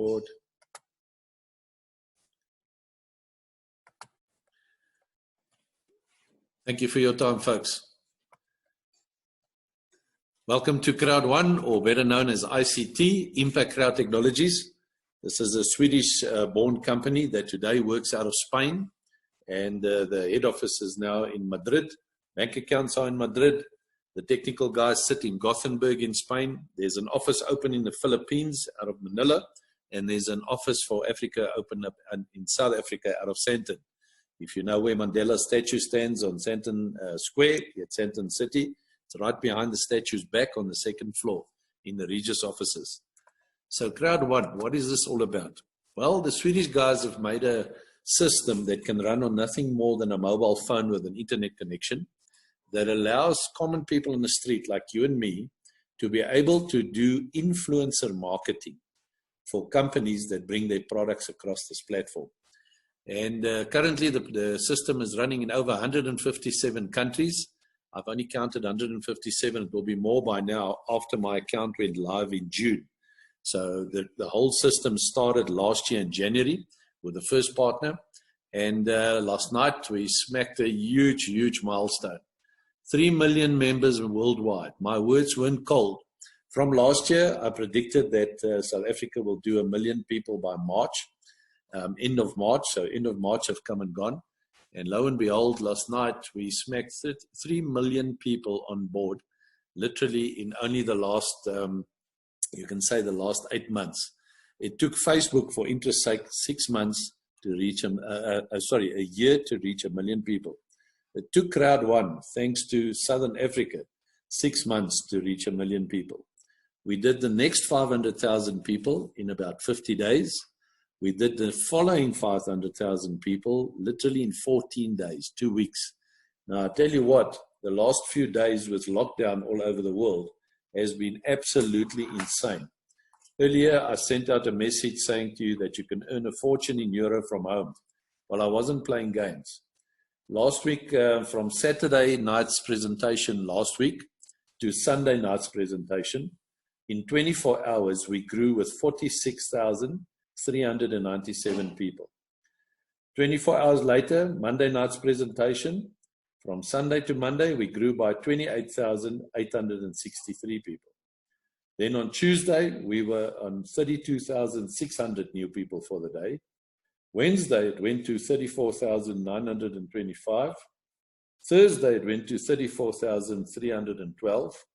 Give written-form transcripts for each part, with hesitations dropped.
record. Thank you for your time, folks. Welcome to Crowd1, or better known as ICT, Impact Crowd Technologies. This is a Swedish-born company that today works out of Spain, and the head office is now in Madrid. Bank accounts are in Madrid. The technical guys sit in Gothenburg in Spain. There's an office open in the Philippines out of Manila, and there's an office for Africa open up in South Africa out of Sandton. If you know where Mandela's statue stands on Sandton Square, at Sandton City, it's right behind the statue's back on the second floor in the Regis offices. So Crowd1, what is this all about? Well, the Swedish guys have made a system that can run on nothing more than a mobile phone with an internet connection that allows common people on the street like you and me to be able to do influencer marketing for companies that bring their products across this platform. And currently the system is running in over 157 countries. I've only counted 157. It will be more by now after my account went live in June. So the whole system started last year in January with the first partner. And last night we smacked a huge, huge milestone. 3 million members worldwide. My words weren't cold. From last year, I predicted that South Africa will do 1 million people by March, end of March. So end of March have come and gone. And lo and behold, last night we smacked 3 million people on board, literally in only the last, you can say the last 8 months. It took Facebook, for interest's sake, 6 months to reach, a year to reach 1 million people. It took Crowd1, thanks to Southern Africa, 6 months to reach 1 million people. We did the next 500,000 people in about 50 days. We did the following 500,000 people literally in 14 days, 2 weeks. Now, I tell you what, the last few days with lockdown all over the world has been absolutely insane. Earlier, I sent out a message saying to you that you can earn a fortune in euro from home. Well, I wasn't playing games. Last week, from Saturday night's presentation last week to Sunday night's presentation, in 24 hours, we grew with 46,397 people. 24 hours later, Monday night's presentation, from Sunday to Monday, we grew by 28,863 people. Then on Tuesday, we were on 32,600 new people for the day. Wednesday, it went to 34,925. Thursday, it went to 34,312.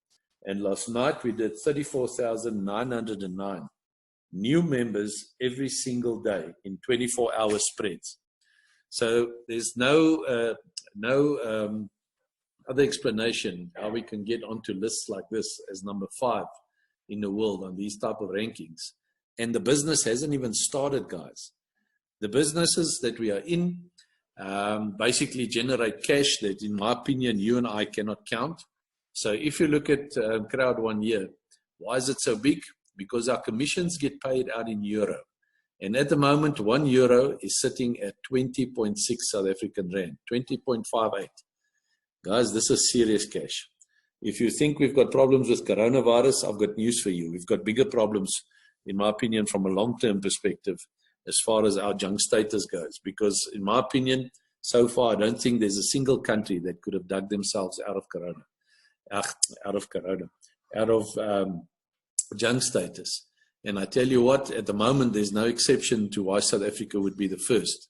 And last night, we did 34,909 new members every single day in 24-hour spreads. So there's no other explanation how we can get onto lists like this as number 5 in the world on these type of rankings. And the business hasn't even started, guys. The businesses that we are in basically generate cash that, in my opinion, you and I cannot count. So if you look at Crowd1 here, why is it so big? Because our commissions get paid out in euro. And at the moment, €1 is sitting at 20.6 South African Rand, 20.58. Guys, this is serious cash. If you think we've got problems with coronavirus, I've got news for you. We've got bigger problems, in my opinion, from a long-term perspective, as far as our junk status goes. Because in my opinion, so far, I don't think there's a single country that could have dug themselves out of junk status. And I tell you what, at the moment, there's no exception to why South Africa would be the first.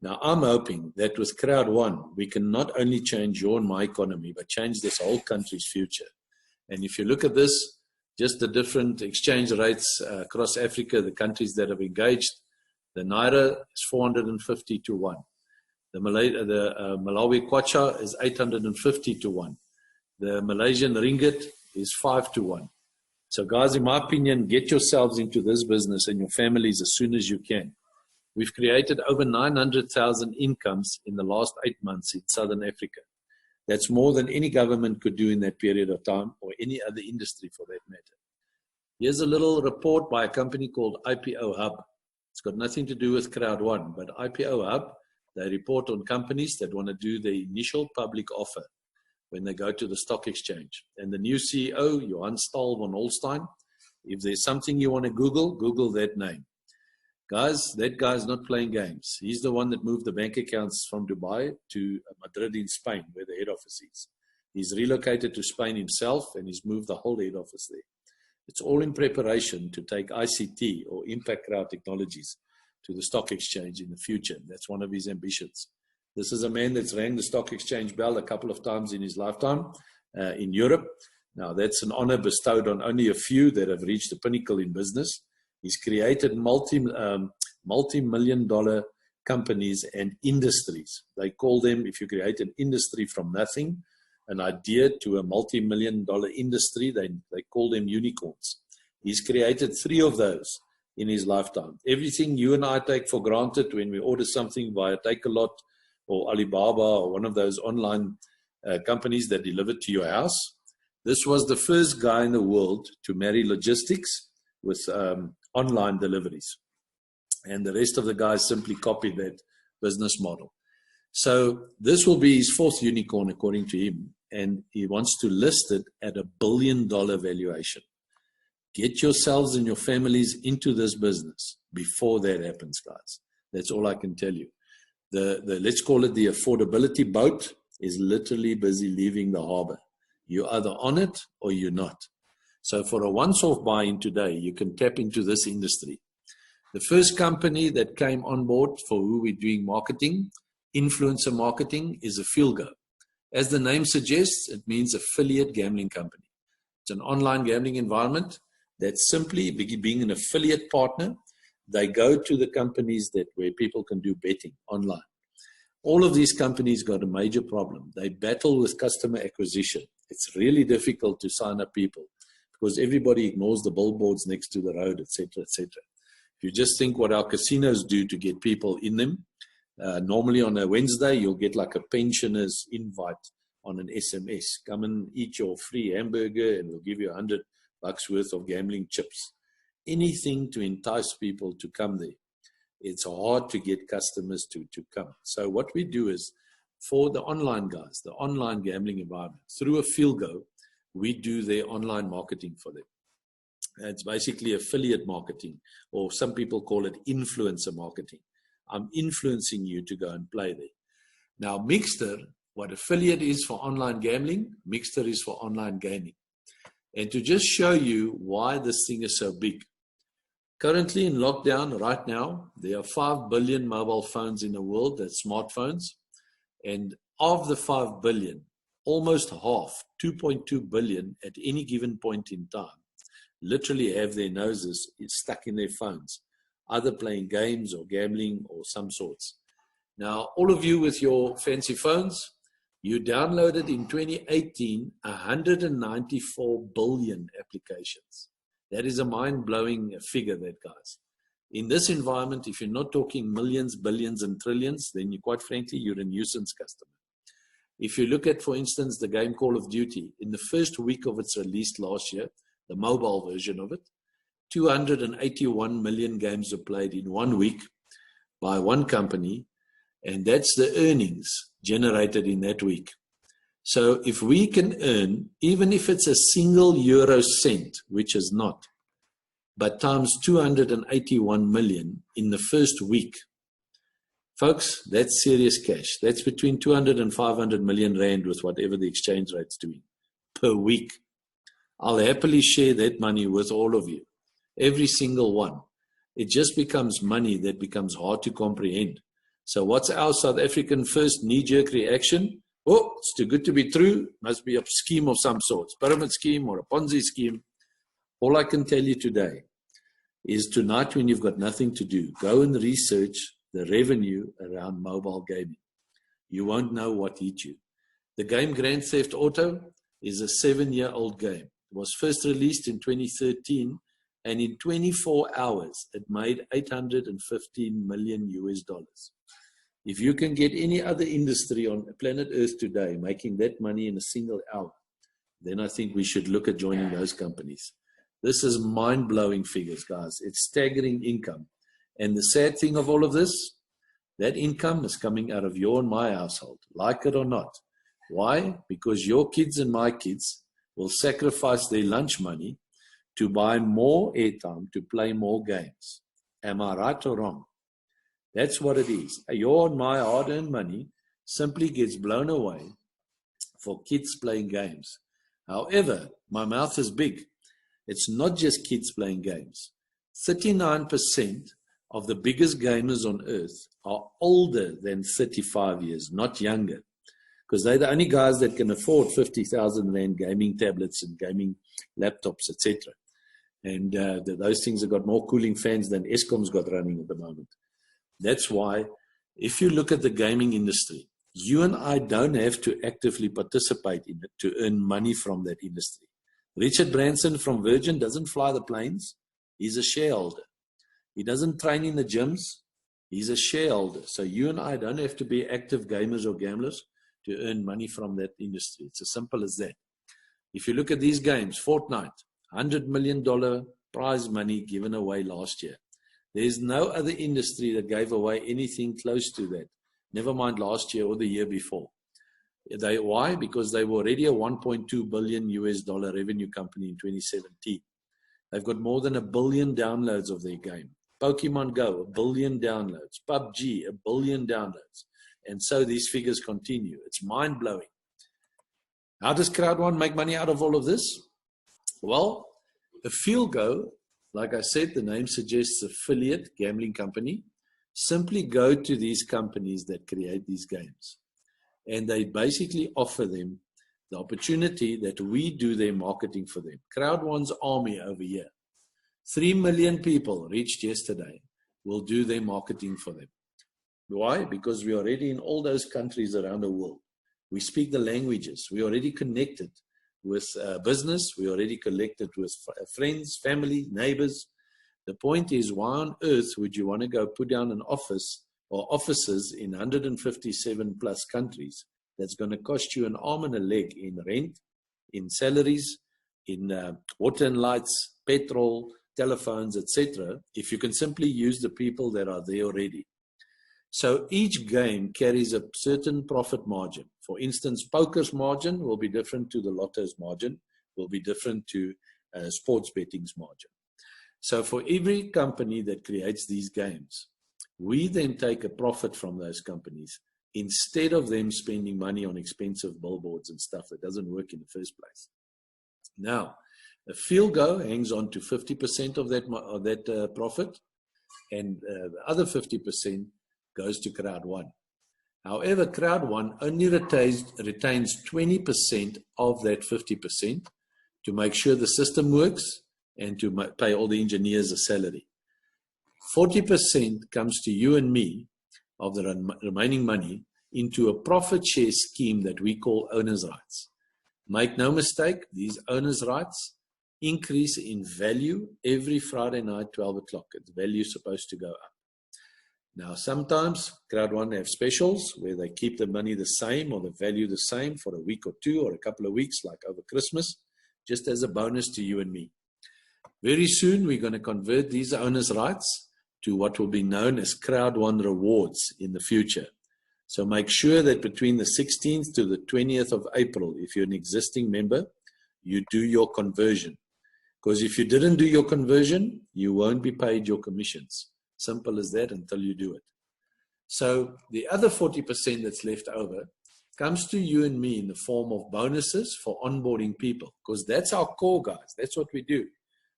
Now, I'm hoping that with Crowd1, we can not only change your and my economy, but change this whole country's future. And if you look at this, just the different exchange rates across Africa, the countries that have engaged, the Naira is 450 to 1. The Malawi Kwacha is 850 to 1. The Malaysian Ringgit is 5 to 1. So guys, in my opinion, get yourselves into this business and your families as soon as you can. We've created over 900,000 incomes in the last 8 months in Southern Africa. That's more than any government could do in that period of time, or any other industry for that matter. Here's a little report by a company called IPO Hub. It's got nothing to do with Crowd1, but IPO Hub, they report on companies that want to do the initial public offer when they go to the stock exchange. And the new CEO, Johan Stahl von Holstein, if there's something you want to Google, Google that name. Guys, that guy's not playing games. He's the one that moved the bank accounts from Dubai to Madrid in Spain, where the head office is. He's relocated to Spain himself, and he's moved the whole head office there. It's all in preparation to take ICT, or Impact Crowd Technologies, to the stock exchange in the future. That's one of his ambitions. This is a man that's rang the stock exchange bell a couple of times in his lifetime in Europe. Now, that's an honor bestowed on only a few that have reached the pinnacle in business. He's created multi-million-dollar companies and industries. They call them, if you create an industry from nothing, an idea to a multi-million-dollar industry, they call them unicorns. He's created 3 of those in his lifetime. Everything you and I take for granted when we order something via Takealot or Alibaba or one of those online companies that deliver to your house. This was the first guy in the world to marry logistics with online deliveries. And the rest of the guys simply copied that business model. So this will be his 4th unicorn, according to him. And he wants to list it at $1 billion valuation. Get yourselves and your families into this business before that happens, guys. That's all I can tell you. Let's call it the affordability boat is literally busy leaving the harbor. You're either on it or you're not. So for a once-off buy-in today, you can tap into this industry. The first company that came on board for who we're doing marketing, influencer marketing, is Afilgo. As the name suggests, it means affiliate gambling company. It's an online gambling environment that simply, being an affiliate partner, they go to the companies where people can do betting online. All of these companies got a major problem. They battle with customer acquisition. It's really difficult to sign up people because everybody ignores the billboards next to the road, etc., etc. If you just think what our casinos do to get people in them, normally on a Wednesday, you'll get like a pensioner's invite on an SMS. Come and eat your free hamburger and we'll give you $100 worth of gambling chips. Anything to entice people to come there. It's hard to get customers to come. So what we do is, for the online guys, the online gambling environment, through Afilgo, we do their online marketing for them. It's basically affiliate marketing, or some people call it influencer marketing. I'm influencing you to go and play there. Now, Mixter, what affiliate is for online gambling, Mixter is for online gaming. And to just show you why this thing is so big, currently in lockdown right now, there are 5 billion mobile phones in the world, that's smartphones. And of the 5 billion, almost half, 2.2 billion at any given point in time, literally have their noses stuck in their phones, either playing games or gambling or some sorts. Now, all of you with your fancy phones, you downloaded in 2018 194 billion applications. That is a mind-blowing figure, that, guys. In this environment, if you're not talking millions, billions, and trillions, then you, quite frankly, you're a nuisance customer. If you look at, for instance, the game Call of Duty, in the first week of its release last year, the mobile version of it, 281 million games were played in 1 week by one company, and that's the earnings generated in that week. So if we can earn, even if it's a single euro cent, which is not, but times 281 million in the first week, folks, that's serious cash. That's between 200 and 500 million rand with whatever the exchange rate's doing per week. I'll happily share that money with all of you, every single one. It just becomes money that becomes hard to comprehend. So what's our South African first knee-jerk reaction? Oh, it's too good to be true. Must be a scheme of some sort, pyramid scheme or a Ponzi scheme. All I can tell you today is, tonight when you've got nothing to do, go and research the revenue around mobile gaming. You won't know what hit you. The game Grand Theft Auto is a 7-year-old game. It was first released in 2013, and in 24 hours, it made $815 million US. If you can get any other industry on planet Earth today making that money in a single hour, then I think we should look at joining those companies. This is mind-blowing figures, guys. It's staggering income. And the sad thing of all of this, that income is coming out of your and my household, like it or not. Why? Because your kids and my kids will sacrifice their lunch money to buy more airtime, to play more games. Am I right or wrong? That's what it is. Your and my hard-earned money simply gets blown away for kids playing games. However, my mouth is big. It's not just kids playing games. 39% of the biggest gamers on earth are older than 35 years, not younger, because they're the only guys that can afford 50,000 Rand gaming tablets and gaming laptops, etc. And those things have got more cooling fans than Eskom's got running at the moment. That's why, if you look at the gaming industry, you and I don't have to actively participate in it to earn money from that industry. Richard Branson from Virgin doesn't fly the planes. He's a shareholder. He doesn't train in the gyms. He's a shareholder. So you and I don't have to be active gamers or gamblers to earn money from that industry. It's as simple as that. If you look at these games, Fortnite, $100 million prize money given away last year. There's no other industry that gave away anything close to that. Never mind last year or the year before. Why? Because they were already a $1.2 billion revenue company in 2017. They've got more than 1 billion downloads of their game. Pokemon Go, 1 billion downloads. PUBG, 1 billion downloads. And so these figures continue. It's mind-blowing. How does Crowd1 make money out of all of this? Well, a FieldGo, like I said, the name suggests affiliate gambling company. Simply go to these companies that create these games. And they basically offer them the opportunity that we do their marketing for them. Crowd1's army over here, 3 million people reached yesterday, will do their marketing for them. Why? Because we're already in all those countries around the world. We speak the languages. We're already connected with business. We're already connected with friends, family, neighbors. The point is, why on earth would you want to go put down an office or offices in 157 plus countries that's going to cost you an arm and a leg in rent, in salaries, in water and lights, petrol, telephones, etc., if you can simply use the people that are there already? So each game carries a certain profit margin. For instance, poker's margin will be different to the lotto's margin, will be different to sports betting's margin. So for every company that creates these games, we then take a profit from those companies instead of them spending money on expensive billboards and stuff that doesn't work in the first place. Now, a FieldGo hangs on to 50% of that profit, and the other 50% goes to Crowd1. However, Crowd1 only retains 20% of that 50% to make sure the system works and to pay all the engineers a salary. 40% comes to you and me of the remaining money into a profit share scheme that we call owner's rights. Make no mistake, these owner's rights increase in value every Friday night, 12 o'clock. The value is supposed to go up. Now, sometimes Crowd1 have specials where they keep the money the same or the value the same for a week or two or a couple of weeks, like over Christmas, just as a bonus to you and me. Very soon, we're going to convert these owner's rights to what will be known as Crowd1 rewards in the future. So make sure that between the 16th to the 20th of April, if you're an existing member, you do your conversion. Because if you didn't do your conversion, you won't be paid your commissions. Simple as that until you do it. So the other 40% that's left over comes to you and me in the form of bonuses for onboarding people, because that's our core, guys. That's what we do.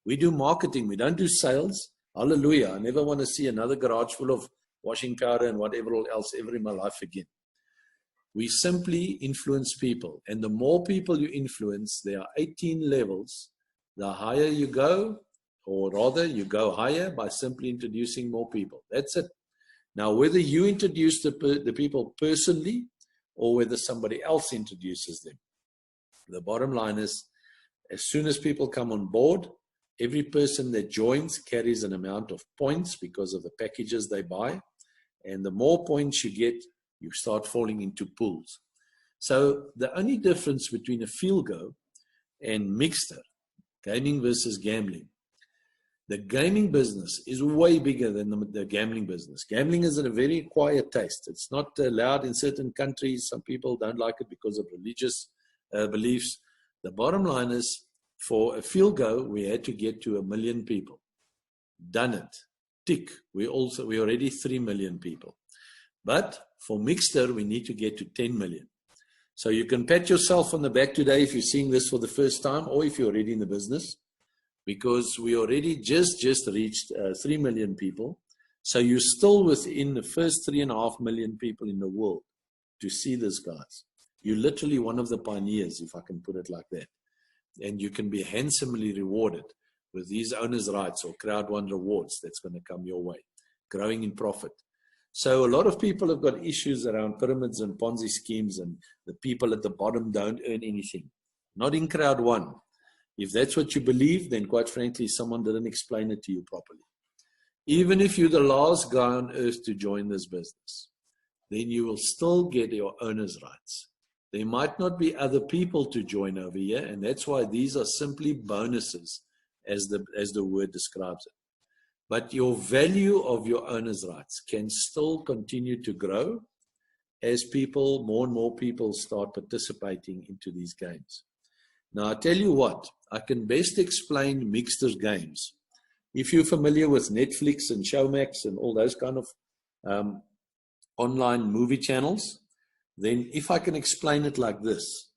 We do marketing. We don't do sales. Hallelujah. I never want to see another garage full of washing powder and whatever else ever in my life again. We simply influence people. And the more people you influence, there are 18 levels. The higher you go, or rather you go higher by simply introducing more people. That's it. Now, whether you introduce the people personally or whether somebody else introduces them, the bottom line is, as soon as people come on board, every person that joins carries an amount of points because of the packages they buy. And the more points you get, you start falling into pools. So the only difference between a FieldGo and Mixter, gaming versus gambling, the gaming business is way bigger than the gambling business. Gambling is a very quiet taste. It's not allowed in certain countries. Some people don't like it because of religious beliefs. The bottom line is, for a FieldGo, we had to get to 1 million people. Done it. tick. We're already 3 million people. But for Mixter, we need to get to 10 million. So you can pat yourself on the back today if you're seeing this for the first time, or if you're already in the business, because we already just reached 3 million people. So you're still within the first 3.5 million people in the world to see this, guys. You're literally one of the pioneers, if I can put it like that. And you can be handsomely rewarded with these owners' rights or Crowd1 rewards that's going to come your way, growing in profit. So a lot of people have got issues around pyramids and Ponzi schemes, and the people at the bottom don't earn anything. Not in Crowd1. If that's what you believe, then quite frankly, someone didn't explain it to you properly. Even if you're the last guy on earth to join this business, then you will still get your owner's rights. There might not be other people to join over here, and that's why these are simply bonuses, as the word describes it. But your value of your owner's rights can still continue to grow as more and more people start participating into these games. Now, I tell you what, I can best explain Mixter's games. If you're familiar with Netflix and Showmax and all those kind of online movie channels, then if I can explain it like this,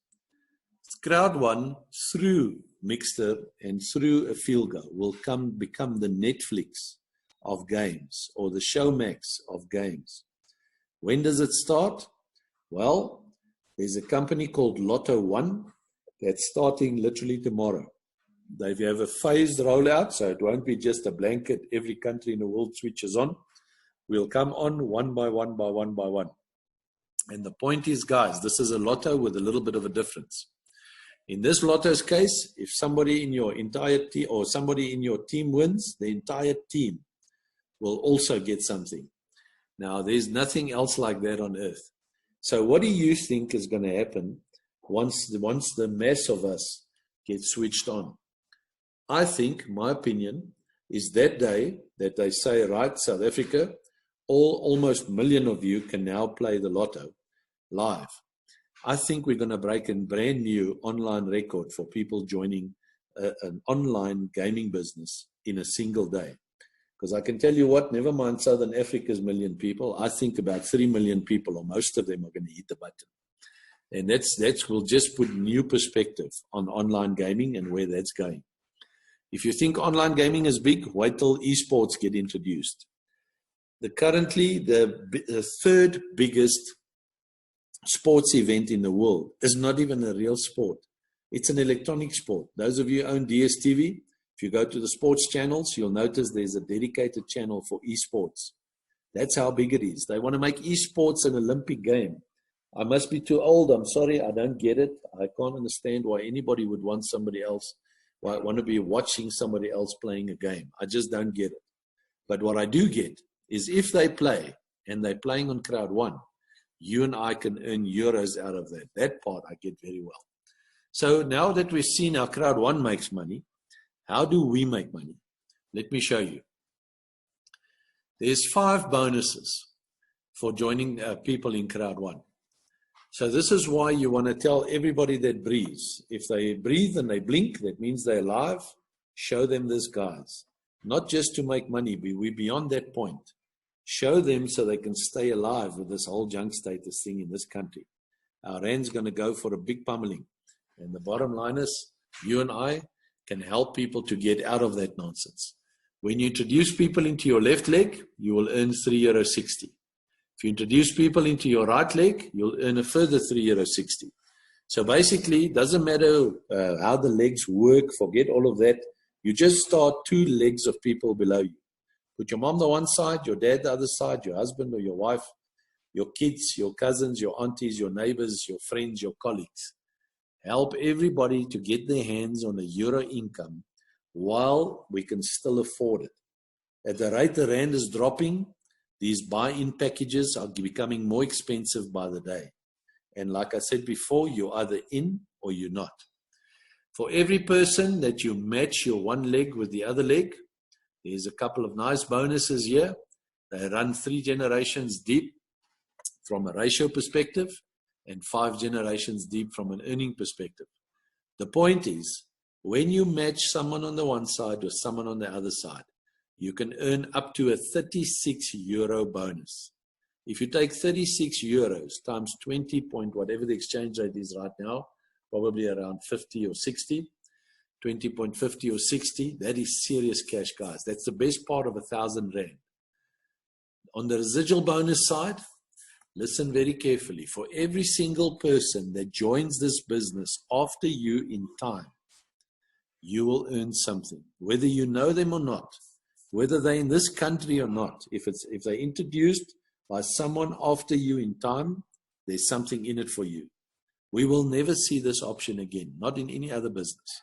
Crowd1 through Mixter and through a field goal will become the Netflix of games, or the Showmax of games. When does it start? Well, there's a company called Lotto1 that's starting literally tomorrow. They have a phased rollout, so it won't be just a blanket, every country in the world switches on. We'll come on one by one by one by one. And the point is, guys, this is a lotto with a little bit of a difference. In this lotto's case, if somebody in your entire team or somebody in your team wins, the entire team will also get something. Now, there's nothing else like that on earth. So what do you think is going to happen once the mass of us get switched on? I think, my opinion, is that day that they say, right, South Africa, almost a million of you can now play the lotto live. I think we're going to break a brand new online record for people joining an online gaming business in a single day. Because I can tell you what, never mind Southern Africa's million people, I think about 3 million people, or most of them, are going to hit the button. And that's will just put new perspective on online gaming and where that's going. If you think online gaming is big, wait till esports get introduced. Currently, the third biggest sports event in the world is not even a real sport. It's an electronic sport. Those of you who own DSTV, if you go to the sports channels, you'll notice there's a dedicated channel for esports. That's how big it is. They want to make esports an Olympic game. I must be too old. I'm sorry. I don't get it. I can't understand why anybody would want somebody else, why want to be watching somebody else playing a game. I just don't get it. But what I do get is if they play and they're playing on Crowd1, you and I can earn euros out of that. That part I get very well. So now that we've seen how Crowd1 makes money, how do we make money? Let me show you. There's 5 bonuses for joining people in Crowd1. So this is why you want to tell everybody that breathes. If they breathe and they blink, that means they're alive. Show them this, guys. Not just to make money, we're beyond that point. Show them so they can stay alive with this whole junk status thing in this country. Our rand's going to go for a big pummeling. And the bottom line is, you and I can help people to get out of that nonsense. When you introduce people into your left leg, you will earn €3.60. If you introduce people into your right leg, you'll earn a further €3.60. So basically, it doesn't matter how the legs work, forget all of that. You just start 2 legs of people below you. Put your mom on one side, your dad the other side, your husband or your wife, your kids, your cousins, your aunties, your neighbors, your friends, your colleagues. Help everybody to get their hands on a euro income while we can still afford it. At the rate the rand is dropping, these buy-in packages are becoming more expensive by the day. And like I said before, you're either in or you're not. For every person that you match your one leg with the other leg, there's a couple of nice bonuses here. They run 3 generations deep from a ratio perspective and 5 generations deep from an earning perspective. The point is, when you match someone on the one side with someone on the other side, you can earn up to a 36 euro bonus. If you take 36 euros times 20 point, whatever the exchange rate is right now, probably around 50 or 60, 20.50 or 60, that is serious cash, guys. That's the best part of 1,000 Rand. On the residual bonus side, listen very carefully. For every single person that joins this business after you in time, you will earn something, whether you know them or not, whether they're in this country or not. If they're introduced by someone after you in time, there's something in it for you. We will never see this option again, not in any other business.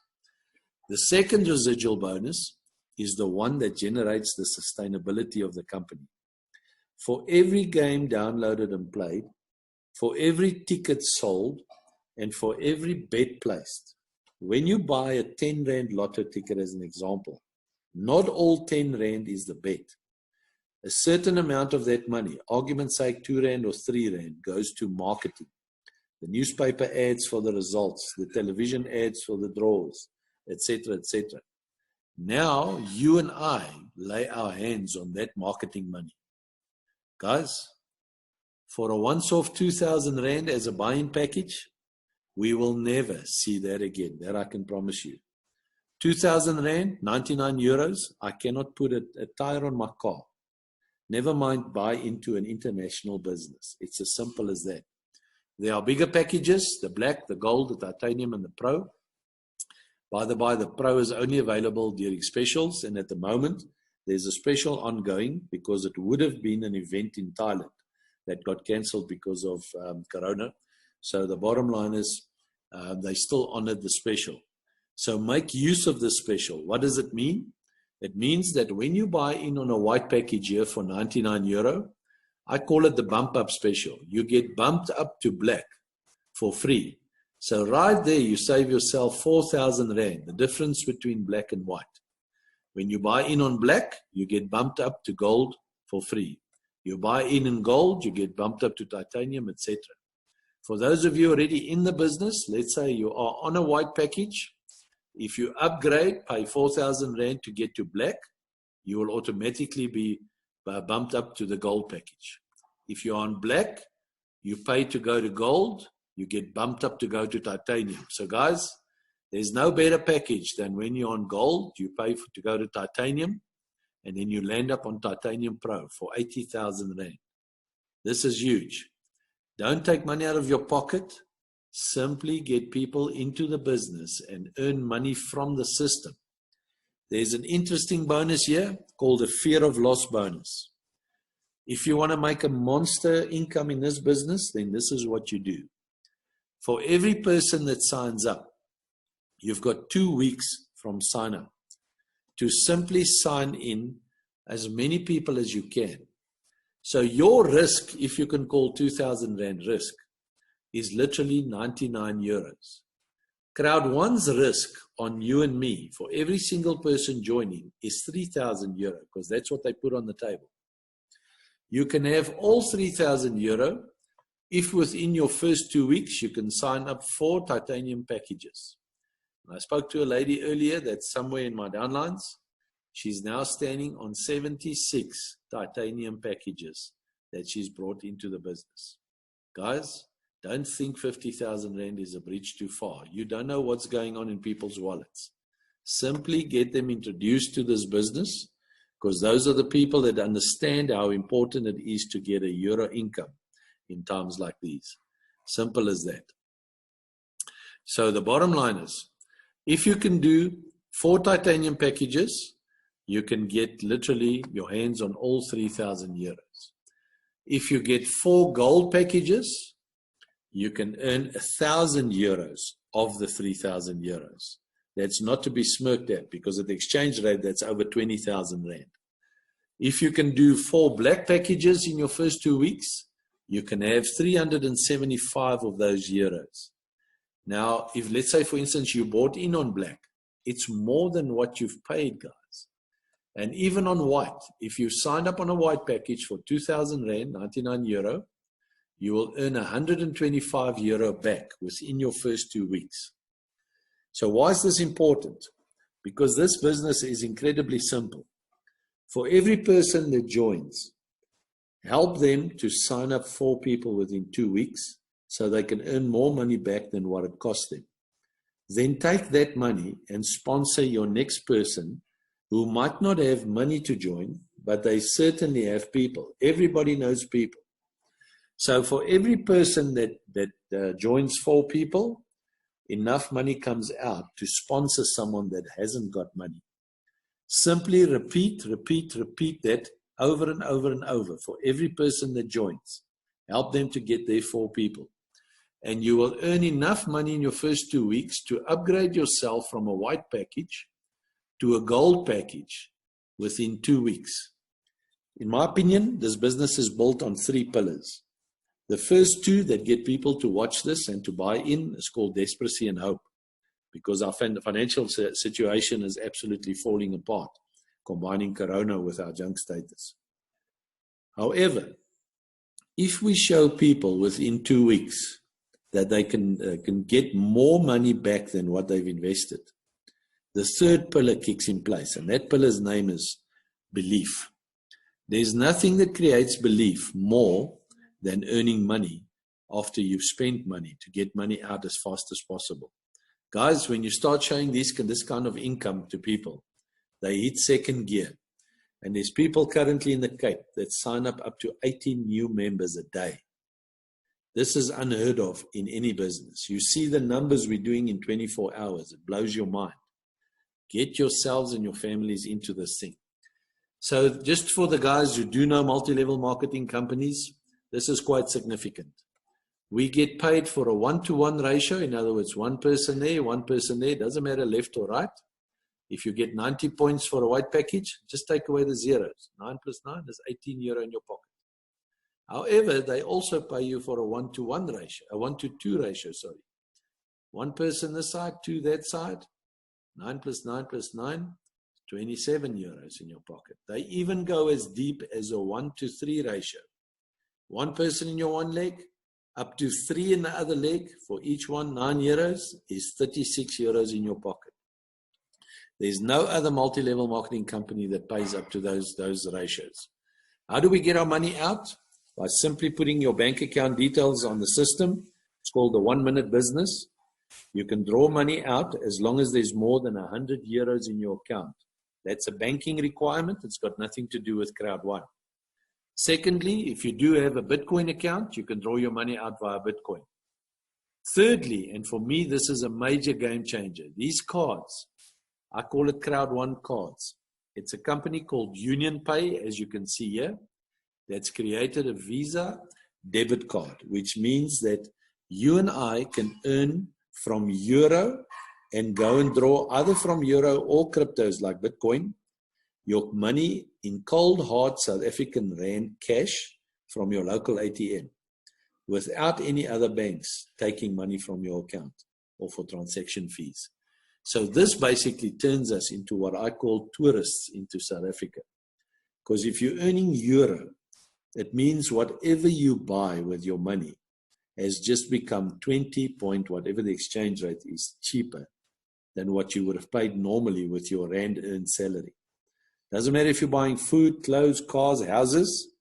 The second residual bonus is the one that generates the sustainability of the company. For every game downloaded and played, for every ticket sold, and for every bet placed, when you buy a 10 Rand lotto ticket as an example, not all 10 Rand is the bet. A certain amount of that money, argument's sake 2 Rand or 3 Rand, goes to marketing. The newspaper ads for the results, the television ads for the draws, etc., etc. Now you and I lay our hands on that marketing money. Guys, for a once-off 2,000 Rand as a buy-in package, we will never see that again. That I can promise you. 2,000 Rand, 99 euros, I cannot put a tire on my car. Never mind buy into an international business. It's as simple as that. There are bigger packages, the black, the gold, the titanium, and the pro. By the by, the pro is only available during specials, and at the moment, there's a special ongoing because it would have been an event in Thailand that got cancelled because of Corona. So the bottom line is they still honored the special. So make use of this special. What does it mean? It means that when you buy in on a white package here for 99 euro, I call it the bump up special. You get bumped up to black for free. So right there, you save yourself 4,000 Rand, the difference between black and white. When you buy in on black, you get bumped up to gold for free. You buy in gold, you get bumped up to titanium, etc. For those of you already in the business, let's say you are on a white package. If you upgrade, pay 4,000 Rand to get to black, you will automatically be bumped up to the gold package. If you're on black, you pay to go to gold, you get bumped up to go to titanium. So guys, there's no better package than when you're on gold, you pay to go to titanium, and then you land up on Titanium Pro for 80,000 Rand. This is huge. Don't take money out of your pocket. Simply get people into the business and earn money from the system. There's an interesting bonus here called a fear of loss bonus. If you want to make a monster income in this business, then this is what you do. For every person that signs up, you've got 2 weeks from sign up to simply sign in as many people as you can. So your risk, if you can call 2,000 Rand risk, is literally 99 euros. Crowd1's risk on you and me for every single person joining is 3,000 euro because that's what they put on the table. You can have all 3,000 euro if within your first 2 weeks you can sign up 4 titanium packages. And I spoke to a lady earlier that's somewhere in my downlines. She's now standing on 76 titanium packages that she's brought into the business. Guys, don't think 50,000 Rand is a bridge too far. You don't know what's going on in people's wallets. Simply get them introduced to this business because those are the people that understand how important it is to get a euro income in times like these. Simple as that. So the bottom line is, if you can do 4 titanium packages, you can get literally your hands on all 3,000 euros. If you get 4 gold packages, you can earn 1,000 euros of the 3,000 euros. That's not to be smirked at because at the exchange rate, that's over 20,000 Rand. If you can do 4 black packages in your first 2 weeks, you can have 375 of those euros. Now, if let's say, for instance, you bought in on black, it's more than what you've paid, guys. And even on white, if you signed up on a white package for 2,000 Rand, 99 euro, you will earn 125 euro back within your first 2 weeks. So why is this important? Because this business is incredibly simple. For every person that joins, help them to sign up 4 people within 2 weeks so they can earn more money back than what it cost them. Then take that money and sponsor your next person who might not have money to join, but they certainly have people. Everybody knows people. So for every person that joins 4 people, enough money comes out to sponsor someone that hasn't got money. Simply repeat that over and over and over for every person that joins. Help them to get their 4 people. And you will earn enough money in your first 2 weeks to upgrade yourself from a white package to a gold package within 2 weeks. In my opinion, this business is built on 3 pillars. The first 2 that get people to watch this and to buy in is called desperacy and hope, because our financial situation is absolutely falling apart, combining Corona with our junk status. However, if we show people within 2 weeks that they can get more money back than what they've invested, the third pillar kicks in place, and that pillar's name is belief. There's nothing that creates belief more than earning money after you've spent money to get money out as fast as possible. Guys, when you start showing this kind of income to people, they hit second gear. And there's people currently in the Cape that sign up to 18 new members a day. This is unheard of in any business. You see the numbers we're doing in 24 hours. It blows your mind. Get yourselves and your families into this thing. So just for the guys who do know multi-level marketing companies, this is quite significant. We get paid for a 1-to-1 ratio. In other words, 1 person there, 1 person there. Doesn't matter left or right. If you get 90 points for a white package, just take away the zeros. 9 plus 9 is 18 euro in your pocket. However, they also pay you for a 1-to-1 ratio, a 1-to-2 ratio, sorry. 1 person this side, 2 that side. 9 plus 9 plus 9, 27 euros in your pocket. They even go as deep as a 1-to-3 ratio. 1 person in your one leg, up to 3 in the other leg. For each one, 9 euros is 36 euros in your pocket. There's no other multi-level marketing company that pays up to those ratios. How do we get our money out? By simply putting your bank account details on the system. It's called the 1-minute business. You can draw money out as long as there's more than 100 euros in your account. That's a banking requirement. It's got nothing to do with Crowd1. Secondly, if you do have a Bitcoin account, you can draw your money out via Bitcoin. Thirdly, and for me, this is a major game changer. These cards, I call it Crowd1 cards. It's a company called Union Pay, as you can see here, that's created a Visa debit card, which means that you and I can earn from euro and go and draw either from euro or cryptos like Bitcoin, your money in cold hard South African rand cash from your local ATM without any other banks taking money from your account or for transaction fees. So this basically turns us into what I call tourists into South Africa. Because if you're earning euro, it means whatever you buy with your money has just become 20 point, whatever the exchange rate is, cheaper than what you would have paid normally with your rand earned salary. Doesn't matter if you're buying food, clothes, cars, houses.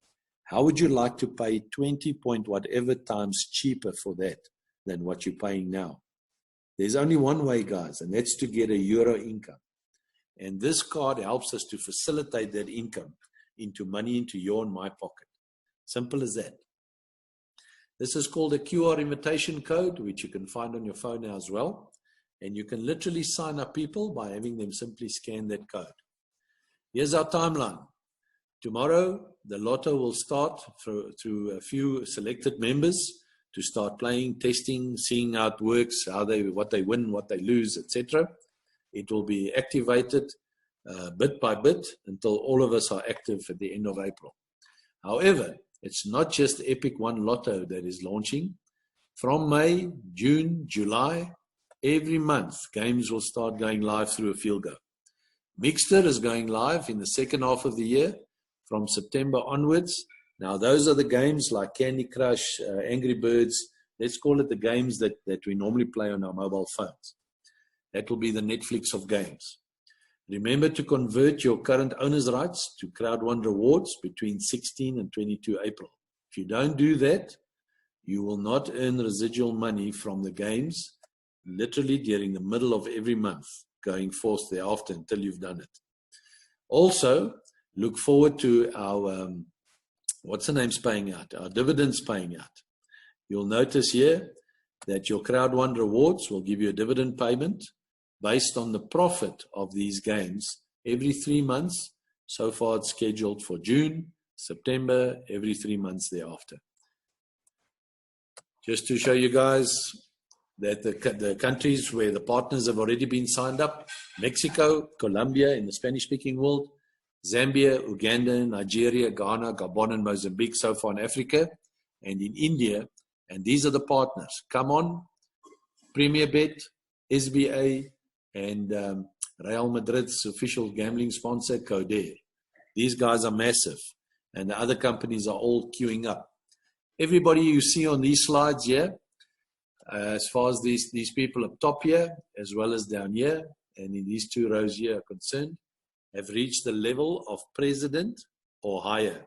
How would you like to pay 20 point whatever times cheaper for that than what you're paying now? There's only one way, guys, and that's to get a euro income. And this card helps us to facilitate that income into money into your and my pocket. Simple as that. This is called a QR invitation code, which you can find on your phone now as well. And you can literally sign up people by having them simply scan that code. Here's our timeline. Tomorrow, the lotto will start through a few selected members to start playing, testing, seeing how it works, what they win, what they lose, etc. It will be activated bit by bit until all of us are active at the end of April. However, it's not just Epic One Lotto that is launching. From May, June, July, every month, games will start going live through a field go. Mixter is going live in the second half of the year from September onwards. Now, those are the games like Candy Crush, Angry Birds. Let's call it the games that we normally play on our mobile phones. That will be the Netflix of games. Remember to convert your current owner's rights to Crowd1 rewards between 16 and 22 April. If you don't do that, you will not earn residual money from the games literally during the middle of every month going forth thereafter until you've done it. Also, look forward to our, what's the name's paying out, our dividends paying out. You'll notice here that your Crowd1 rewards will give you a dividend payment based on the profit of these games every 3 months. So far it's scheduled for June, September, every 3 months thereafter. Just to show you guys that the countries where the partners have already been signed up: Mexico, Colombia in the Spanish-speaking world, Zambia, Uganda, Nigeria, Ghana, Gabon, and Mozambique so far in Africa, and in India. And these are the partners. Come on, Premier Bet, SBA, and Real Madrid's official gambling sponsor, Coder. These guys are massive, and the other companies are all queuing up. Everybody you see on these slides here, as far as these people up top here, as well as down here, and in these 2 rows here are concerned, have reached the level of president or higher.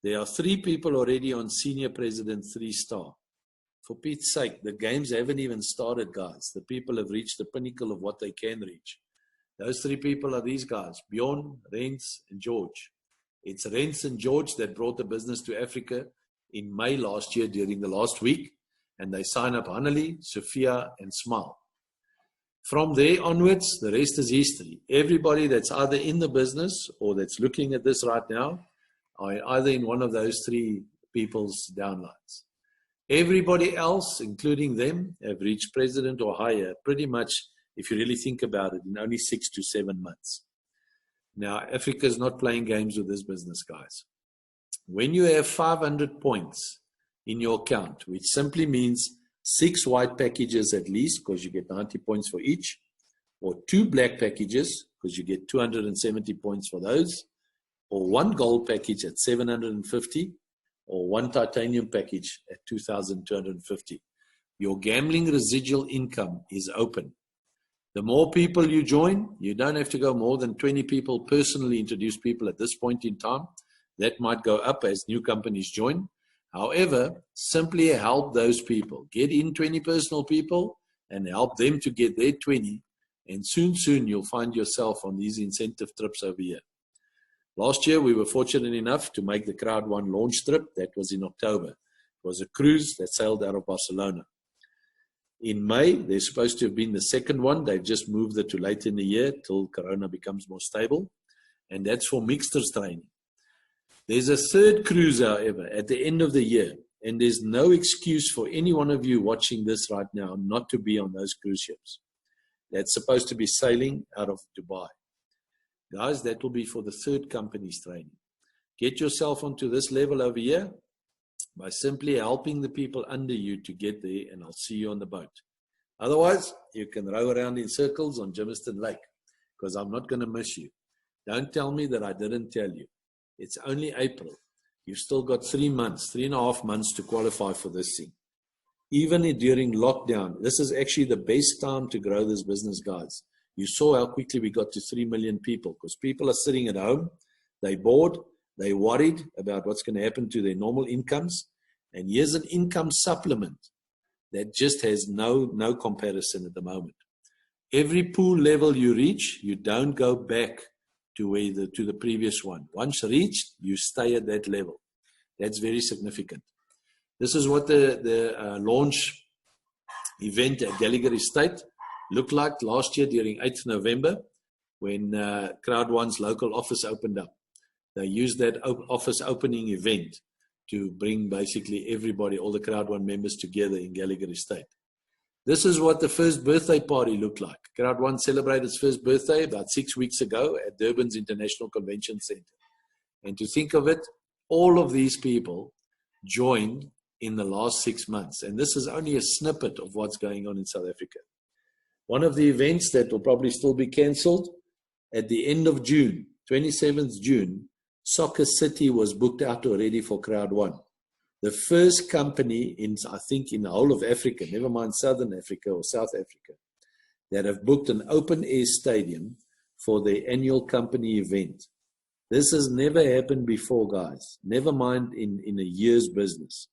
There are 3 people already on senior president 3-star. For Pete's sake, the games haven't even started, guys. The people have reached the pinnacle of what they can reach. Those 3 people are these guys: Bjorn, Rens, and George. It's Rens and George that brought the business to Africa in May last year during the last week, and they sign up Hanali, Sophia, and Smile. From there onwards, the rest is history. Everybody that's either in the business or that's looking at this right now are either in one of those 3 people's downlines. Everybody else, including them, have reached president or higher pretty much, if you really think about it, in only 6 to 7 months. Now, Africa is not playing games with this business, guys. When you have 500 points in your account, which simply means 6 white packages at least, because you get 90 points for each, or 2 black packages, because you get 270 points for those, or 1 gold package at 750, or 1 titanium package at 2,250. Your gambling residual income is open. The more people you join, you don't have to go more than 20 people, personally introduce people at this point in time. That might go up as new companies join. However, simply help those people. Get in 20 personal people and help them to get their 20. And soon you'll find yourself on these incentive trips over here. Last year, we were fortunate enough to make the Crowd1 launch trip. That was in October. It was a cruise that sailed out of Barcelona. In May, there's supposed to have been the second one. They've just moved it to later in the year till Corona becomes more stable. And that's for mixters training. There's a third cruise, however, at the end of the year. And there's no excuse for any one of you watching this right now not to be on those cruise ships. That's supposed to be sailing out of Dubai. Guys, that will be for the third company's training. Get yourself onto this level over here by simply helping the people under you to get there, and I'll see you on the boat. Otherwise, you can row around in circles on Jimiston Lake, because I'm not going to miss you. Don't tell me that I didn't tell you. It's only April. You've still got 3 months, 3.5 months to qualify for this thing. Even during lockdown, this is actually the best time to grow this business, guys. You saw how quickly we got to 3 million people, because people are sitting at home, they're bored, they're worried about what's going to happen to their normal incomes. And here's an income supplement that just has no comparison at the moment. Every pool level you reach, you don't go back to the previous one. Once reached, you stay at that level. That's very significant. This is what the launch event at Gallagher Estate looked like last year during 8th November when Crowd1's local office opened up. They used that office opening event to bring basically everybody, all the Crowd1 members together in Gallagher Estate. This is what the first birthday party looked like. Crowd1 celebrated its first birthday about 6 weeks ago at Durban's International Convention Center. And to think of it, all of these people joined in the last 6 months. And this is only a snippet of what's going on in South Africa. One of the events that will probably still be cancelled, at the end of June, 27th June, Soccer City was booked out already for Crowd1. The first company I think in the whole of Africa, never mind Southern Africa or South Africa, that have booked an open air stadium for their annual company event. This has never happened before, guys. Never mind in a year's business.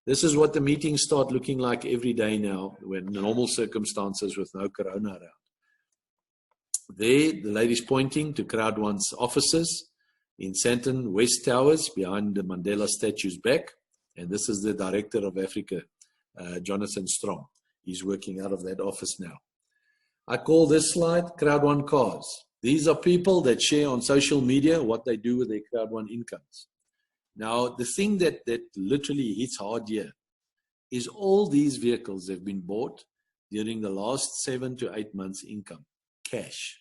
This is what the meetings start looking like every day now, when normal circumstances with no corona around. There, the lady's pointing to Crowd1's offices in Sandton West Towers, behind the Mandela statue's back. And this is the director of Africa, Jonathan Strom. He's working out of that office now. I call this slide Crowd1 Cars. These are people that share on social media what they do with their Crowd1 incomes. Now, the thing that literally hits hard here is all these vehicles have been bought during the last 7 to 8 months' income, cash.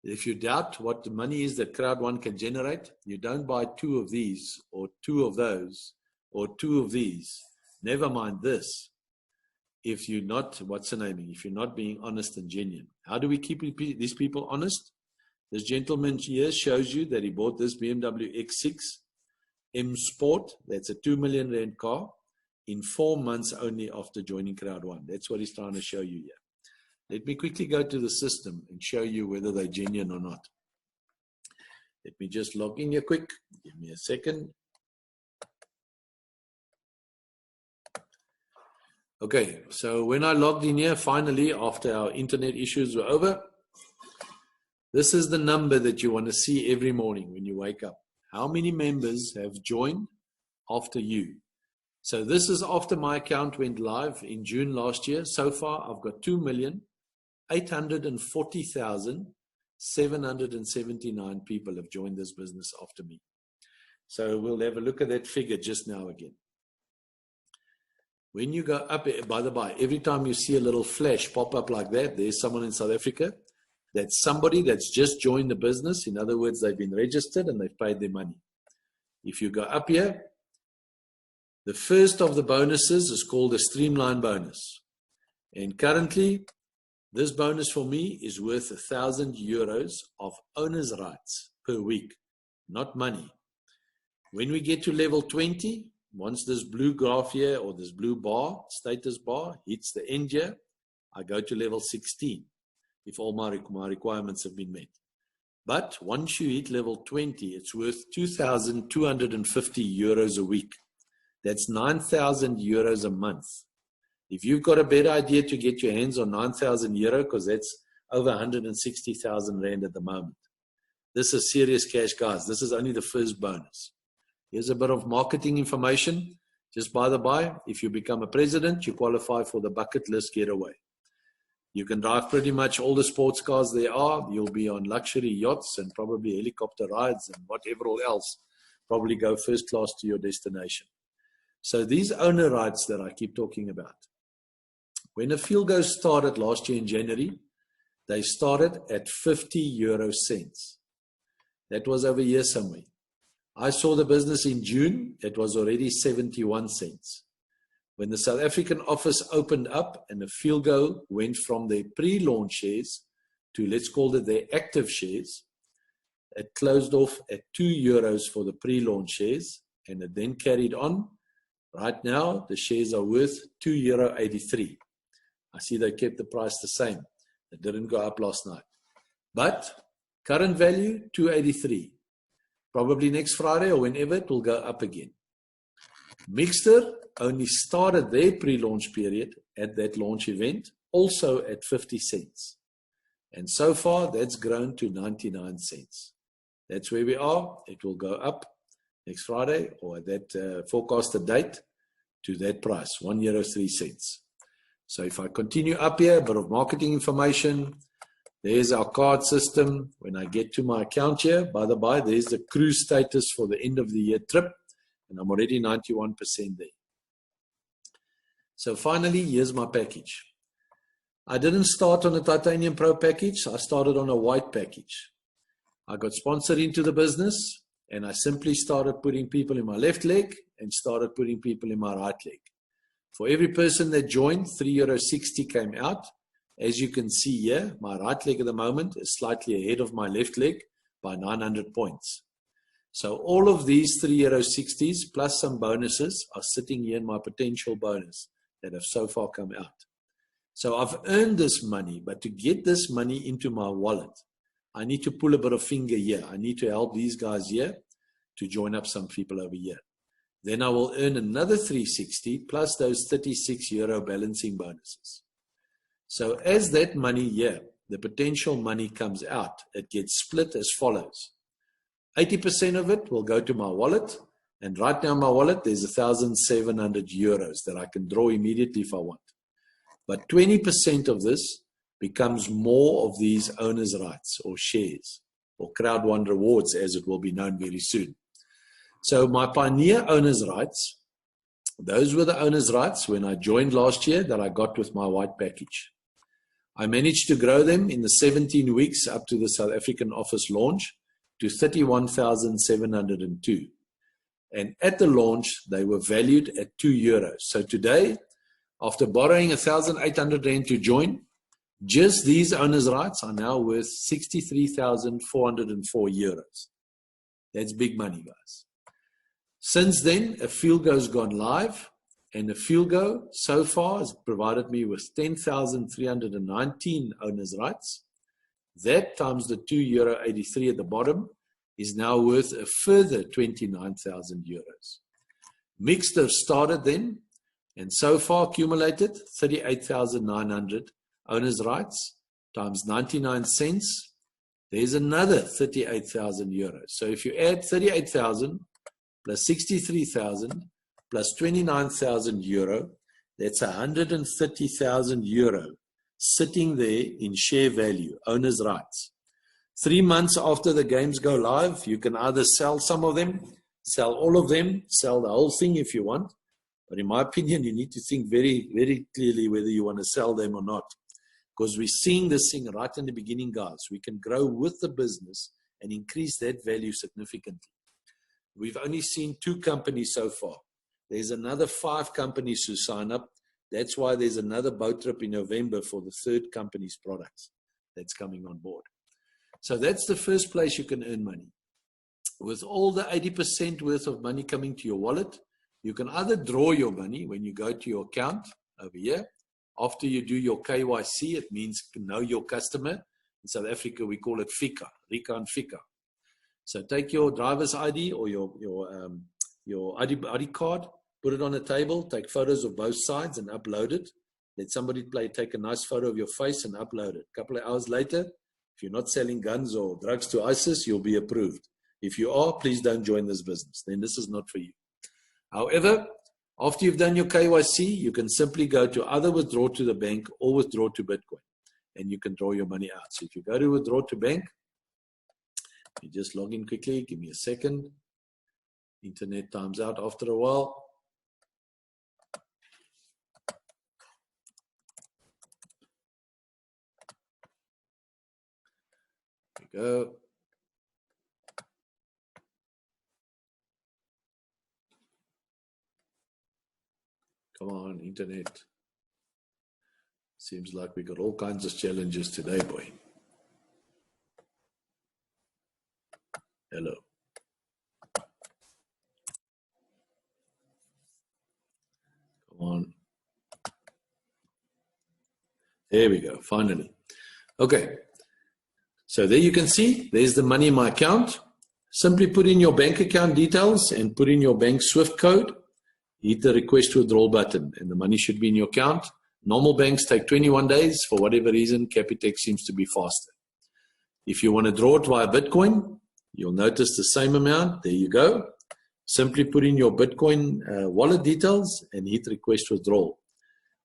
If you doubt what the money is that Crowd1 can generate, you don't buy 2 of these or 2 of those or 2 of these. Never mind this. If you're not, if you're not being honest and genuine. How do we keep these people honest? This gentleman here shows you that he bought this BMW X6 M Sport, that's a 2 million rand car, in 4 months only after joining Crowd1. That's what he's trying to show you here. Let me quickly go to the system and show you whether they're genuine or not. Let me just log in here quick. Give me a second. Okay, so when I logged in here, finally, after our internet issues were over, this is the number that you want to see every morning when you wake up. How many members have joined after you? So this is after my account went live in June last year. So far, I've got 2,840,779 people have joined this business after me. So we'll have a look at that figure just now again. When you go up, by the by, every time you see a little flash pop up like that, there's someone in South Africa. That's somebody that's just joined the business. In other words, they've been registered and they've paid their money. If you go up here, the first of the bonuses is called a streamline bonus. And currently, this bonus for me is worth 1,000 euros of owner's rights per week, not money. When we get to level 20, once this blue graph here or this blue bar, status bar, hits the end here, I go to level 16. If all my requirements have been met. But once you hit level 20, it's worth 2,250 euros a week. That's 9,000 euros a month. If you've got a better idea to get your hands on 9,000 euro, because that's over 160,000 rand at the moment. This is serious cash, guys. This is only the first bonus. Here's a bit of marketing information. Just by the by, if you become a president, you qualify for the bucket list getaway. You can drive pretty much all the sports cars there are. You'll be on luxury yachts and probably helicopter rides and whatever else. Probably go first class to your destination. So these owner rights that I keep talking about. When the field goes started last year in January, they started at 50 euro cents. That was over here somewhere. I saw the business in June. It was already 71 cents. When the South African office opened up and the Fielgo went from their pre-launch shares to, let's call it their active shares, it closed off at 2 euros for the pre-launch shares, and it then carried on. Right now, the shares are worth €2.83. I see they kept the price the same. It didn't go up last night. But current value, 283. Probably next Friday or whenever it will go up again. Mixter only started their pre-launch period at that launch event, also at 50 cents. And so far, that's grown to 99 cents. That's where we are. It will go up next Friday or at that forecasted date to that price, €1.03. So if I continue up here, a bit of marketing information. There's our card system. When I get to my account here, by the by, there's the cruise status for the end of the year trip. And I'm already 91% there. So finally, here's my package. I didn't start on a Titanium Pro package. I started on a white package. I got sponsored into the business, and I simply started putting people in my left leg and started putting people in my right leg. For every person that joined, €3.60 came out. As you can see here, my right leg at the moment is slightly ahead of my left leg by 900 points. So all of these €3.60s plus some bonuses are sitting here in my potential bonus that have so far come out. So I've earned this money, but to get this money into my wallet, I need to pull a bit of finger here. I need to help these guys here to join up some people over here. Then I will earn another 360 plus those 36 euro balancing bonuses. So as that money here, the potential money comes out, it gets split as follows. 80% of it will go to my wallet. And right now in my wallet, there's 1,700 euros that I can draw immediately if I want. But 20% of this becomes more of these owners' rights or shares or Crowd1 rewards, as it will be known very soon. So my Pioneer owners' rights, those were the owners' rights when I joined last year that I got with my white package. I managed to grow them in the 17 weeks up to the South African office launch to 31,702. And at the launch, they were valued at €2. So today, after borrowing 1,800 Rand to join, just these owners' rights are now worth 63,404 euros. That's big money, guys. Since then, a Fielgo has gone live, and a Fielgo so far has provided me with 10,319 owners' rights. That times the €2.83 at the bottom is now worth a further 29,000 euros. Mixed have started then, and so far accumulated 38,900 owners' rights times 99 cents. There's another 38,000 euros. So if you add 38,000 plus 63,000 plus 29,000 euro, that's 130,000 euro sitting there in share value, owner's rights. 3 months after the games go live, you can either sell some of them, sell all of them, sell the whole thing if you want. But in my opinion, you need to think very, very clearly whether you want to sell them or not. Because we're seeing this thing right in the beginning, guys. We can grow with the business and increase that value significantly. We've only seen 2 companies so far. There's another 5 companies who sign up. That's why there's another boat trip in November for the 3rd company's products that's coming on board. So that's the first place you can earn money. With all the 80% worth of money coming to your wallet, you can either draw your money when you go to your account over here. After you do your KYC, it means know your customer. In South Africa, we call it FICA, RICA and FICA. So take your driver's ID or your ID card, put it on a table, take photos of both sides and upload it. Let somebody take a nice photo of your face and upload it. A couple of hours later, if you're not selling guns or drugs to ISIS, you'll be approved. If you are, please don't join this business. Then this is not for you. However, after you've done your KYC, you can simply go to either withdraw to the bank or withdraw to Bitcoin, and you can draw your money out. So if you go to withdraw to bank, you just log in quickly. Give me a second. Internet times out after a while. There we go. Come on, internet. Seems like we got all kinds of challenges today, boy. Hello. Come on. There we go, finally. Okay. So there you can see, there's the money in my account. Simply put in your bank account details and put in your bank SWIFT code. Hit the request to withdraw button and the money should be in your account. Normal banks take 21 days. For whatever reason, Capitec seems to be faster. If you want to draw it via Bitcoin, you'll notice the same amount. There you go. Simply put in your Bitcoin wallet details and hit request withdrawal.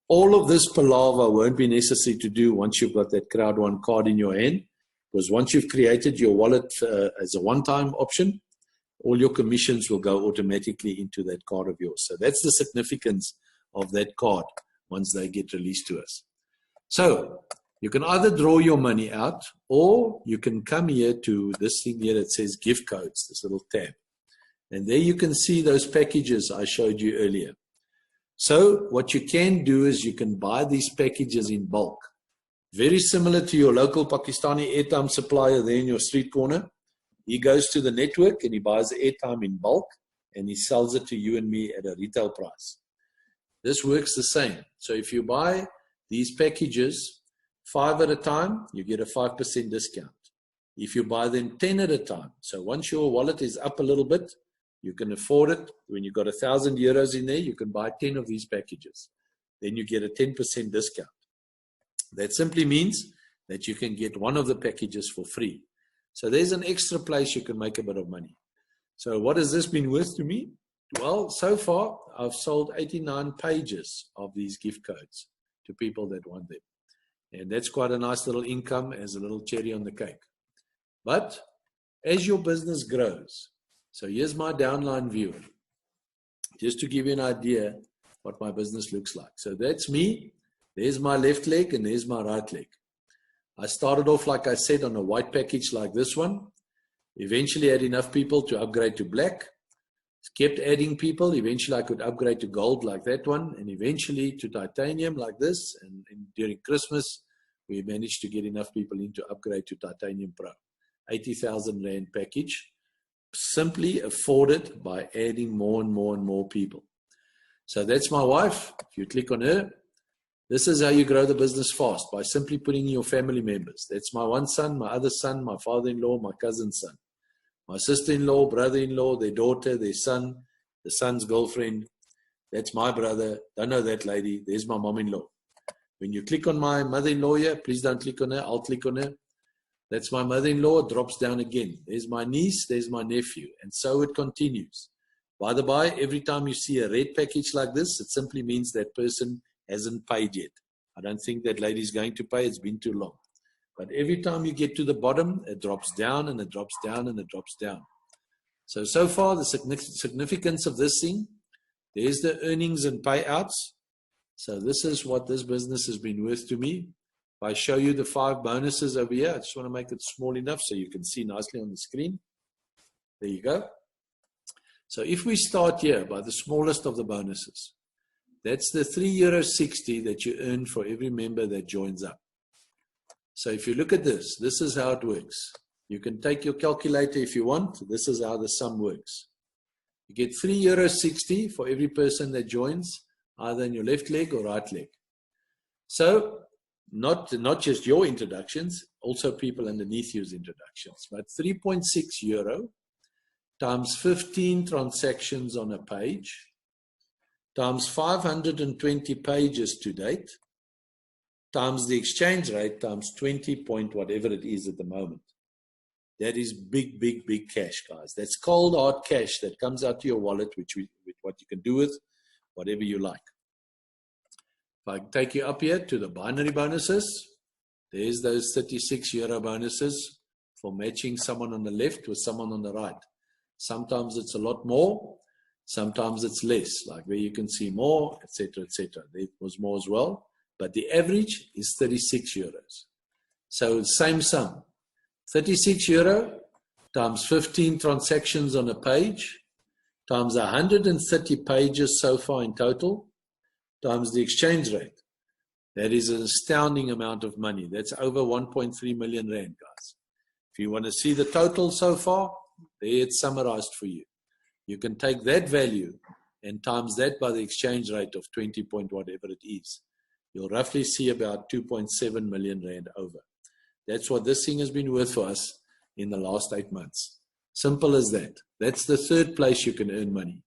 All of this palaver won't be necessary to do once you've got that Crowd1 card in your hand, because once you've created your wallet as a one-time option, all your commissions will go automatically into that card of yours. So that's the significance of that card once they get released to us. So you can either draw your money out or you can come here to this thing here that says gift codes, this little tab. And there you can see those packages I showed you earlier. So what you can do is you can buy these packages in bulk. Very similar to your local Pakistani airtime supplier there in your street corner. He goes to the network and he buys the airtime in bulk and he sells it to you and me at a retail price. This works the same. So if you buy these packages 5 at a time, you get a 5% discount. If you buy them 10 at a time, so once your wallet is up a little bit, you can afford it. When you've got 1,000 euros in there, you can buy 10 of these packages. Then you get a 10% discount. That simply means that you can get one of the packages for free. So there's an extra place you can make a bit of money. So what has this been worth to me? Well, so far, I've sold 89 pages of these gift codes to people that want them. And that's quite a nice little income as a little cherry on the cake. But as your business grows, so here's my downline view, just to give you an idea what my business looks like. So that's me. There's my left leg and there's my right leg. I started off, like I said, on a white package like this one. Eventually had enough people to upgrade to black. Kept adding people. Eventually I could upgrade to gold like that one, and eventually to titanium like this. And during Christmas, we managed to get enough people in to upgrade to titanium pro. 80,000 Rand package, simply afforded by adding more and more and more people. So that's my wife. If you click on her, this is how you grow the business fast, by simply putting in your family members. That's my one son, my other son, my father-in-law, my cousin's son, my sister-in-law, brother-in-law, their daughter, their son, the son's girlfriend. That's my brother. Don't know that lady. There's my mom-in-law. When you click on my mother-in-law here, please don't click on her. I'll click on her. That's my mother-in-law. It drops down again. There's my niece. There's my nephew. And so it continues. By the by, every time you see a red package like this, it simply means that person hasn't paid yet. I don't think that lady's going to pay. It's been too long. But every time you get to the bottom, it drops down and it drops down and it drops down. So far, the significance of this thing, there's the earnings and payouts. So this is what this business has been worth to me. If I show you the 5 bonuses over here, I just want to make it small enough so you can see nicely on the screen. There you go. So if we start here by the smallest of the bonuses, that's the €3.60 that you earn for every member that joins up. So if you look at this, this is how it works. You can take your calculator if you want. This is how the sum works. You get €3.60 for every person that joins, either in your left leg or right leg. So not just your introductions, also people underneath you's introductions. But €3.6 times 15 transactions on a page times 520 pages to date times the exchange rate times 20 point whatever it is at the moment. That is big, big, big cash, guys. That's cold hard cash that comes out to your wallet, with what you can do with whatever you like. If I take you up here to the binary bonuses, there's those €36 bonuses for matching someone on the left with someone on the right. Sometimes it's a lot more, sometimes it's less, like where you can see more, etc., etc. There was more as well, but the average is €36. So same sum, €36 times 15 transactions on a page times 130 pages so far in total times the exchange rate. That is an astounding amount of money. That's over 1.3 million Rand, guys. If you want to see the total so far, there it's summarized for you. You can take that value and times that by the exchange rate of 20 point whatever it is. You'll roughly see about 2.7 million Rand over. That's what this thing has been worth for us in the last 8 months. Simple as that. That's the third place you can earn money.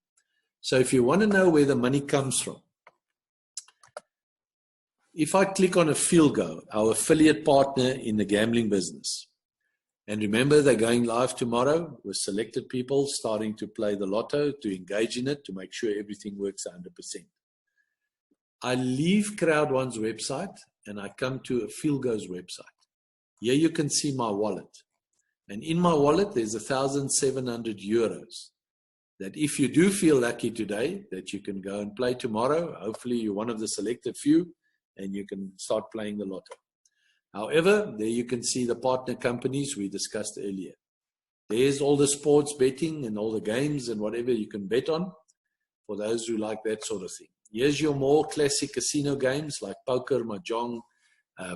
So if you want to know where the money comes from, if I click on Go, our affiliate partner in the gambling business, and remember they're going live tomorrow with selected people starting to play the lotto, to engage in it, to make sure everything works 100%. I leave Crowd1's website and I come to Go's website. Here you can see my wallet. And in my wallet, there's €1,700 that if you do feel lucky today, that you can go and play tomorrow. Hopefully you're one of the selected few and you can start playing the lotto. However, there you can see the partner companies we discussed earlier. There's all the sports betting and all the games and whatever you can bet on for those who like that sort of thing. Here's your more classic casino games like poker, mahjong,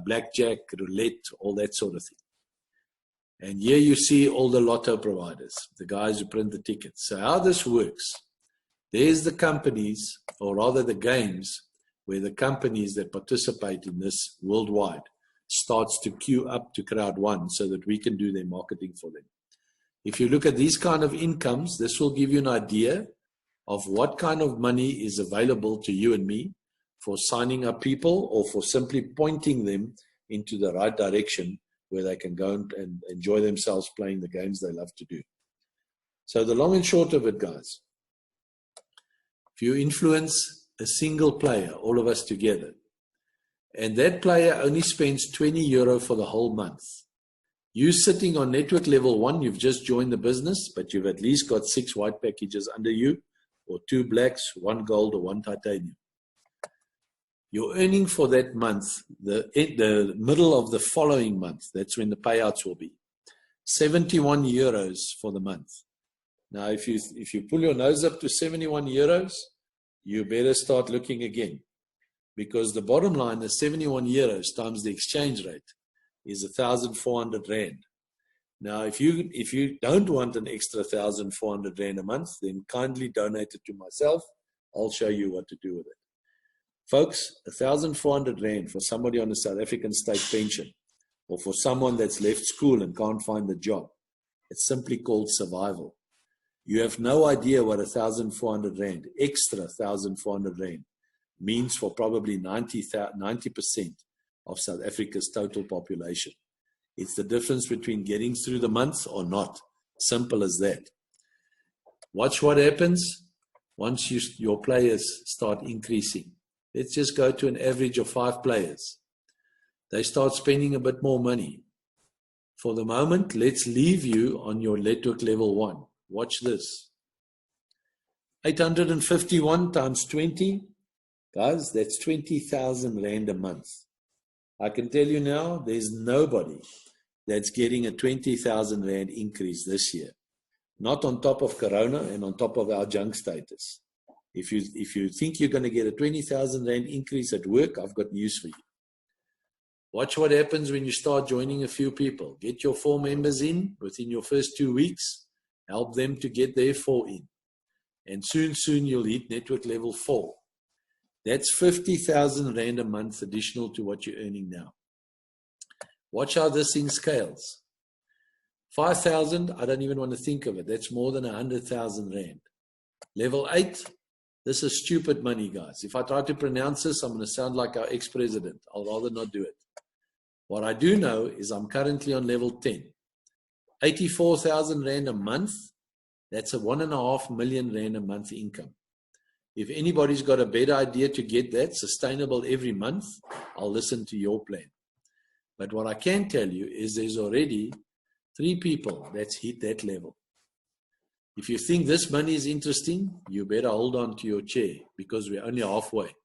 blackjack, roulette, all that sort of thing. And here you see all the lotto providers, the guys who print the tickets. So how this works, there's the companies, or rather the games, where the companies that participate in this worldwide. starts to queue up to Crowd1 so that we can do their marketing for them. If you look at these kind of incomes, this will give you an idea of what kind of money is available to you and me for signing up people or for simply pointing them into the right direction where they can go and enjoy themselves playing the games they love to do. So the long and short of it, guys, if you influence a single player, all of us together, and that player only spends 20 euro for the whole month, you sitting on network level 1, you've just joined the business, but you've at least got 6 white packages under you, or 2 blacks, 1 gold, or 1 titanium. You're earning for that month, the middle of the following month, that's when the payouts will be, 71 euros for the month. Now, if you pull your nose up to 71 euros, you better start looking again. Because the bottom line is 71 euros times the exchange rate is 1,400 Rand. Now, if you don't want an extra 1,400 Rand a month, then kindly donate it to myself. I'll show you what to do with it. Folks, 1,400 Rand for somebody on a South African state pension, or for someone that's left school and can't find a job, it's simply called survival. You have no idea what 1,400 Rand, extra 1,400 Rand, means for probably 90% of South Africa's total population. It's the difference between getting through the month or not. Simple as that. Watch what happens once your players start increasing. Let's just go to an average of 5 players. They start spending a bit more money. For the moment, let's leave you on your network level 1. Watch this. 851 times 20. Guys, that's 20,000 Rand a month. I can tell you now, there's nobody that's getting a 20,000 Rand increase this year. Not on top of Corona and on top of our junk status. If you think you're going to get a 20,000 Rand increase at work, I've got news for you. Watch what happens when you start joining a few people. Get your 4 members in within your first 2 weeks. Help them to get their 4 in. And soon you'll hit network level 4. That's 50,000 Rand a month additional to what you're earning now. Watch how this thing scales. 5,000, I don't even want to think of it. That's more than 100,000 Rand. Level 8, this is stupid money, guys. If I try to pronounce this, I'm going to sound like our ex-president. I'll rather not do it. What I do know is I'm currently on level 10. 84,000 Rand a month, that's a 1.5 million Rand a month income. If anybody's got a better idea to get that sustainable every month, I'll listen to your plan. But what I can tell you is there's already 3 people that's hit that level. If you think this money is interesting, you better hold on to your chair because we're only halfway.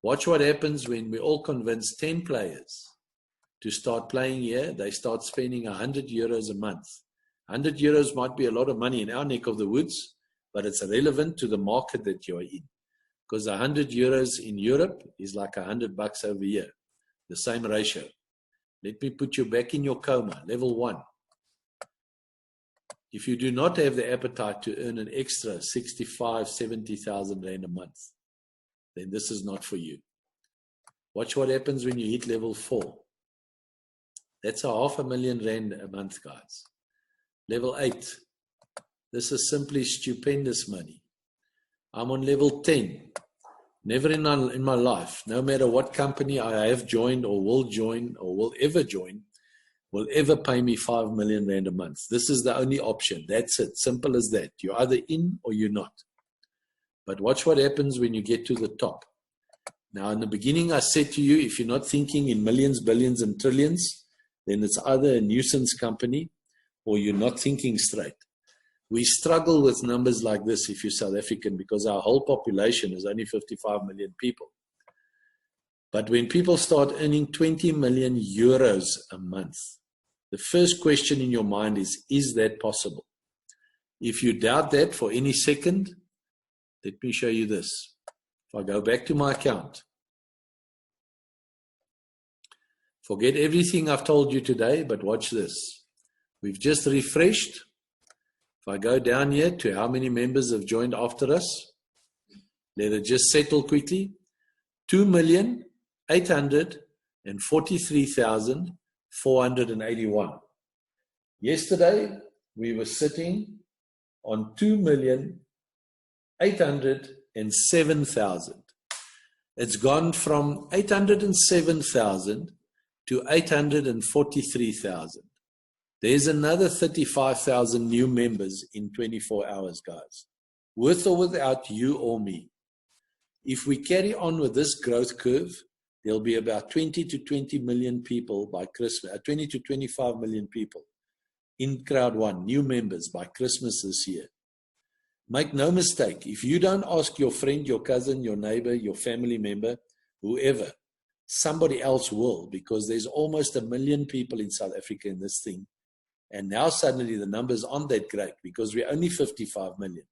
Watch what happens when we all convince 10 players to start playing here. They start spending 100 euros a month. 100 euros might be a lot of money in our neck of the woods, but it's relevant to the market that you're in. Because 100 euros in Europe is like $100 over here. The same ratio. Let me put you back in your coma, level 1. If you do not have the appetite to earn an extra 65, 70,000 Rand a month, then this is not for you. Watch what happens when you hit level 4. That's 500,000 Rand a month, guys. Level 8. This is simply stupendous money. I'm on level 10. Never in my life, no matter what company I have joined or will ever join, will ever pay me 5 million Rand a month. This is the only option. That's it. Simple as that. You're either in or you're not. But watch what happens when you get to the top. Now, in the beginning, I said to you, if you're not thinking in millions, billions, and trillions, then it's either a nuisance company or you're not thinking straight. We struggle with numbers like this if you're South African because our whole population is only 55 million people. But when people start earning 20 million euros a month, the first question in your mind is that possible? If you doubt that for any second, let me show you this. If I go back to my account, forget everything I've told you today, but watch this. We've just refreshed. If I go down here to how many members have joined after us, let it just settle quickly. 2,800,000 and 43,481. Yesterday, we were sitting on 2,807,000. It's gone from 807,000 to 843,000. There's another 35,000 new members in 24 hours, guys, with or without you or me. If we carry on with this growth curve, there'll be about 20 to 20 million people by Christmas, 20 to 25 million people in Crowd1, new members by Christmas this year. Make no mistake, if you don't ask your friend, your cousin, your neighbor, your family member, whoever, somebody else will, because there's almost 1 million people in South Africa in this thing. And now suddenly the numbers aren't that great because we're only 55 million.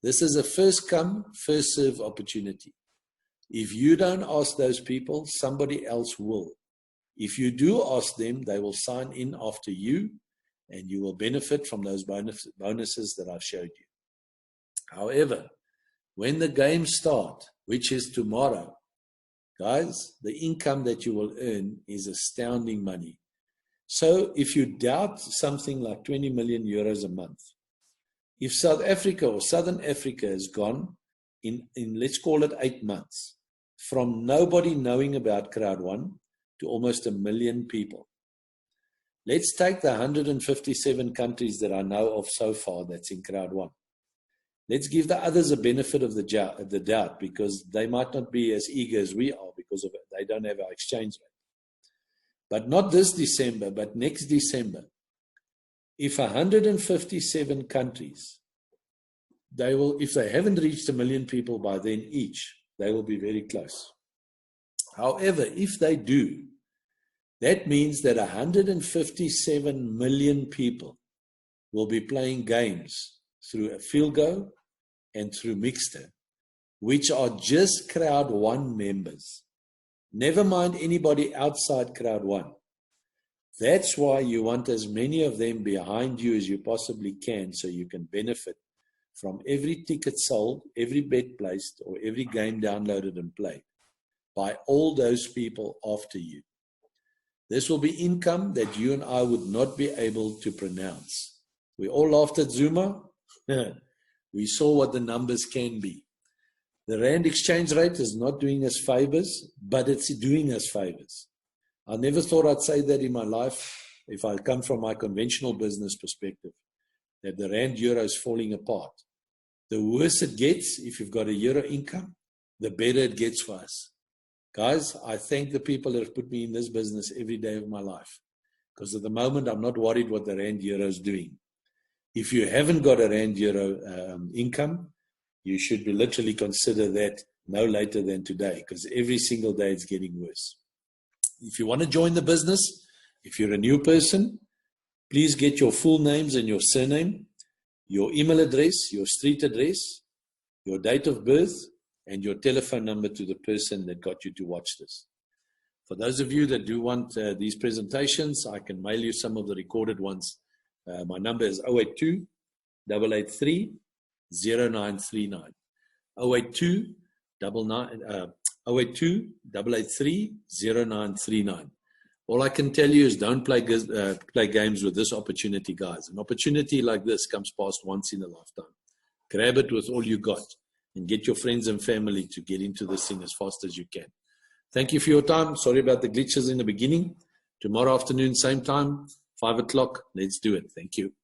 This is a first come, first serve opportunity. If you don't ask those people, somebody else will. If you do ask them, they will sign in after you, and you will benefit from those bonuses that I've showed you. However, when the games start, which is tomorrow, guys, the income that you will earn is astounding money. So if you doubt something like 20 million euros a month, if South Africa or Southern Africa has gone in let's call it 8 months, from nobody knowing about Crowd1 to almost 1 million people. Let's take the 157 countries that I know of so far that's in Crowd1. Let's give the others a benefit of the doubt, because they might not be as eager as we are because of it. They don't have our exchange rate. But not this December, but next December. If 157 countries, if they haven't reached 1 million people by then each, they will be very close. However, if they do, that means that 157 million people will be playing games through a Field Go and through Mixter, which are just Crowd1 members. Never mind anybody outside Crowd1. That's why you want as many of them behind you as you possibly can, so you can benefit from every ticket sold, every bet placed, or every game downloaded and played by all those people after you. This will be income that you and I would not be able to pronounce. We all laughed at Zuma. We saw what the numbers can be. The Rand exchange rate is not doing us favors, but it's doing us favors. I never thought I'd say that in my life, if I come from my conventional business perspective, that the Rand euro is falling apart. The worse it gets, if you've got a euro income, the better it gets for us. Guys, I thank the people that have put me in this business every day of my life, because at the moment I'm not worried what the Rand euro is doing. If you haven't got a Rand euro income, you should be literally consider that no later than today, because every single day it's getting worse. If you want to join the business, if you're a new person, please get your full names and your surname, your email address, your street address, your date of birth, and your telephone number to the person that got you to watch this. For those of you that do want these presentations, I can mail you some of the recorded ones. My number is 082 883 0939. 082 883 0939. All I can tell you is don't play games with this opportunity, guys. An opportunity like this comes past once in a lifetime. Grab it with all you got and get your friends and family to get into this thing as fast as you can. Thank you for your time. Sorry about the glitches in the beginning. Tomorrow afternoon, same time, 5 o'clock. Let's do it. Thank you.